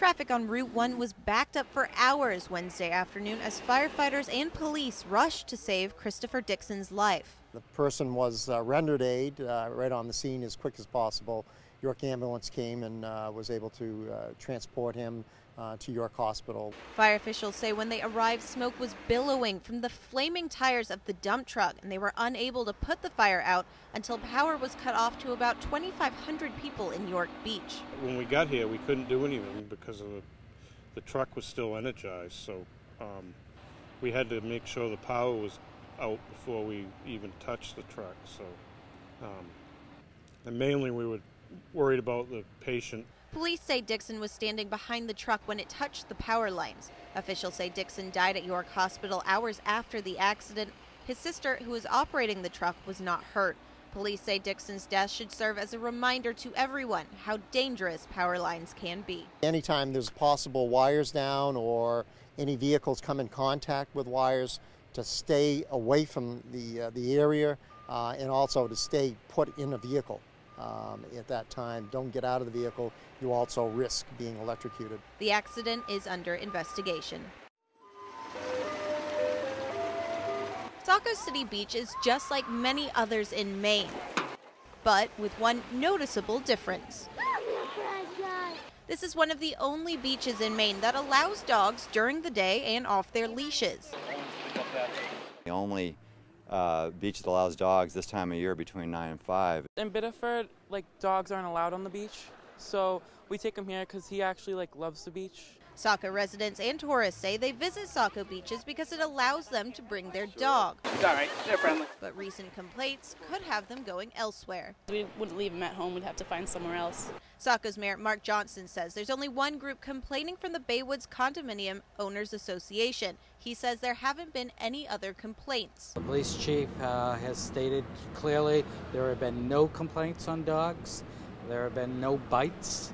Traffic on Route 1 was backed up for hours Wednesday afternoon as firefighters and police rushed to save Christopher Dixon's life. The person was rendered aid right on the scene as quick as possible. York Ambulance came and was able to transport him to York Hospital. Fire officials say when they arrived, smoke was billowing from the flaming tires of the dump truck, and they were unable to put the fire out until power was cut off to about 2,500 people in York Beach. When we got here, we couldn't do anything because of the truck was still energized, so we had to make sure the power was out before we even touched the truck. So, and mainly we were worried about the patient. Police say Dixon was standing behind the truck when it touched the power lines. Officials say Dixon died at York Hospital hours after the accident. His sister, who was operating the truck, was not hurt. Police say Dixon's death should serve as a reminder to everyone how dangerous power lines can be. Anytime there's possible wires down or any vehicles come in contact with wires, to stay away from the area and also to stay put in a vehicle. At that time, don't get out of the vehicle. You also risk being electrocuted. The accident is under investigation. Saco City Beach is just like many others in Maine, but with one noticeable difference. This is one of the only beaches in Maine that allows dogs during the day and off their leashes. The only beach that allows dogs this time of year between 9 and 5. In Biddeford, dogs aren't allowed on the beach, so we take him here because he actually loves the beach. Saco residents and tourists say they visit Saco beaches because it allows them to bring their dog. It's all right, they're friendly. But recent complaints could have them going elsewhere. We wouldn't leave him at home, we'd have to find somewhere else. Saco's Mayor Mark Johnson says there's only one group complaining from the Baywoods Condominium Owners Association. He says there haven't been any other complaints. The police chief has stated clearly there have been no complaints on dogs, there have been no bites.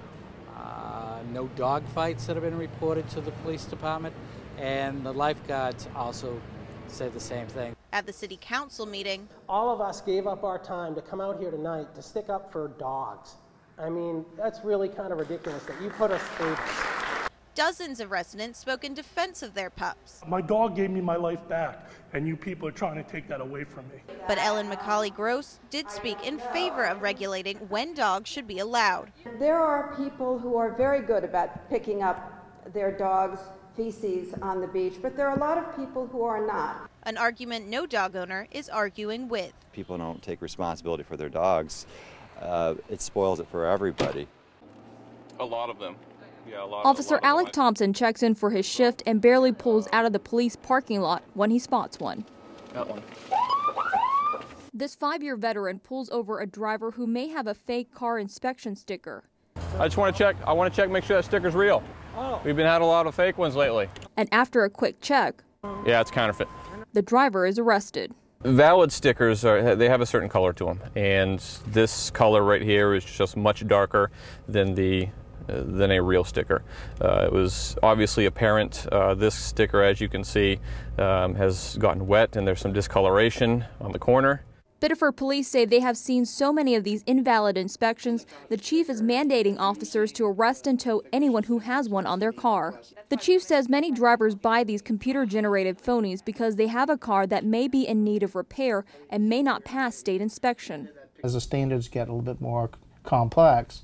No dog fights that have been reported to the police department, and the lifeguards also said the same thing. At the city council meeting, All of us gave up our time to come out here tonight to stick up for dogs. I mean, that's really kind of ridiculous that you put us through this. dozens of residents spoke in defense of their pups. My dog gave me my life back, and you people are trying to take that away from me. But Ellen McCauley-Gross did speak in favor of regulating when dogs should be allowed. There are people who are very good about picking up their dogs' feces on the beach, but there are a lot of people who are not. An argument no dog owner is arguing with. People don't take responsibility for their dogs. It spoils it for everybody. A lot of them. Yeah, Officer Alec Thompson checks in for his shift and barely pulls out of the police parking lot when he spots one. That one. This 5-year veteran pulls over a driver who may have a fake car inspection sticker. I just want to check. I want to check, make sure that sticker's real. We've been had a lot of fake ones lately. And after a quick check, yeah, it's counterfeit. The driver is arrested. Valid stickers they have a certain color to them, and this color right here is just much darker than a real sticker. It was obviously apparent. This sticker, as you can see, has gotten wet, and there's some discoloration on the corner. Biddeford police say they have seen so many of these invalid inspections, the chief is mandating officers to arrest and tow anyone who has one on their car. The chief says many drivers buy these computer-generated phonies because they have a car that may be in need of repair and may not pass state inspection. As the standards get a little bit more complex,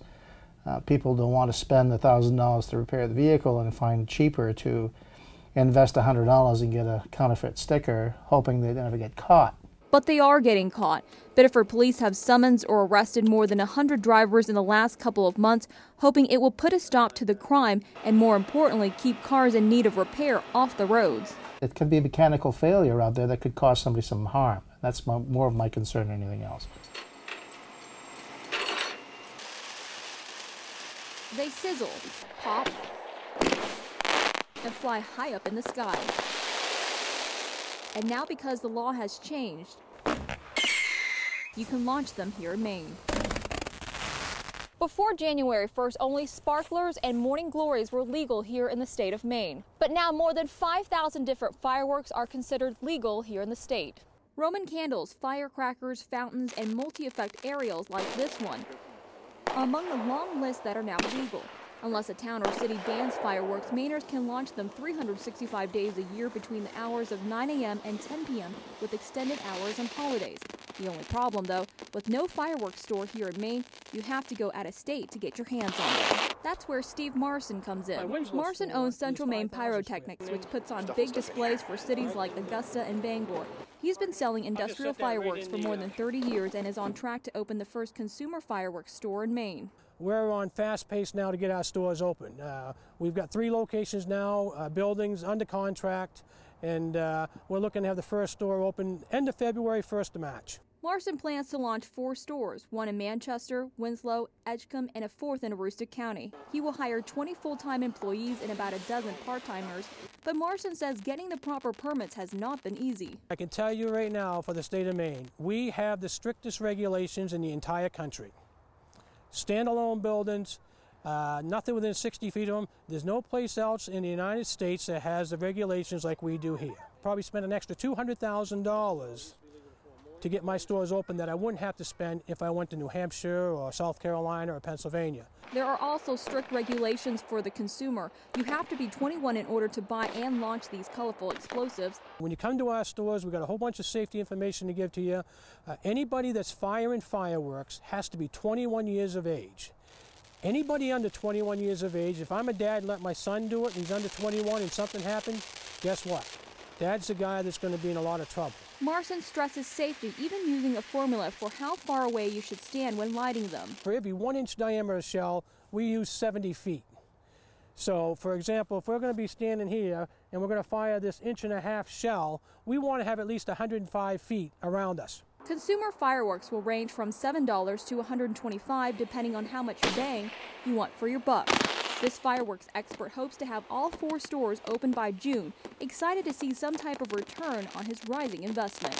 people don't want to spend the $1,000 to repair the vehicle and find it cheaper to invest $100 and get a counterfeit sticker, hoping they never get caught. But they are getting caught. Biddeford police have summoned or arrested more than 100 drivers in the last couple of months, hoping it will put a stop to the crime and, more importantly, keep cars in need of repair off the roads. It could be mechanical failure out there that could cause somebody some harm. That's more of my concern than anything else. They sizzle, pop, and fly high up in the sky. And now, because the law has changed, you can launch them here in Maine. Before January 1st, only sparklers and morning glories were legal here in the state of Maine. But now more than 5,000 different fireworks are considered legal here in the state. Roman candles, firecrackers, fountains, and multi-effect aerials like this one are among the long list that are now legal. Unless a town or city bans fireworks, Mainers can launch them 365 days a year between the hours of 9 a.m. and 10 p.m. with extended hours on holidays. The only problem, though, with no fireworks store here in Maine, you have to go out of state to get your hands on them. That's where Steve Morrison comes in. Morrison owns Central Maine Pyrotechnics, which puts on big displays for cities like Augusta and Bangor. He's been selling industrial fireworks for more than 30 years and is on track to open the first consumer fireworks store in Maine. We're on fast pace now to get our stores open. We've got 3 locations now, buildings under contract, and we're looking to have the first store open end of February, 1st of March. Morrison plans to launch 4 stores, one in Manchester, Winslow, Edgecombe, and a 4th in Aroostook County. He will hire 20 full-time employees and about a dozen part-timers, but Morrison says getting the proper permits has not been easy. I can tell you right now, for the state of Maine, we have the strictest regulations in the entire country. Standalone buildings, nothing within 60 feet of them. There's no place else in the United States that has the regulations like we do here. Probably spent an extra $200,000 to get my stores open that I wouldn't have to spend if I went to New Hampshire or South Carolina or Pennsylvania. There are also strict regulations for the consumer. You have to be 21 in order to buy and launch these colorful explosives. When you come to our stores, we've got a whole bunch of safety information to give to you. Anybody that's firing fireworks has to be 21 years of age. Anybody under 21 years of age, if I'm a dad and let my son do it and he's under 21 and something happens, guess what? Dad's the guy that's going to be in a lot of trouble. Morrison stresses safety, even using a formula for how far away you should stand when lighting them. For every 1-inch diameter shell, we use 70 feet. So, for example, if we're going to be standing here and we're going to fire this 1.5 inch shell, we want to have at least 105 feet around us. Consumer fireworks will range from $7 to $125 depending on how much bang you want for your buck. This fireworks expert hopes to have all 4 stores open by June, excited to see some type of return on his rising investment.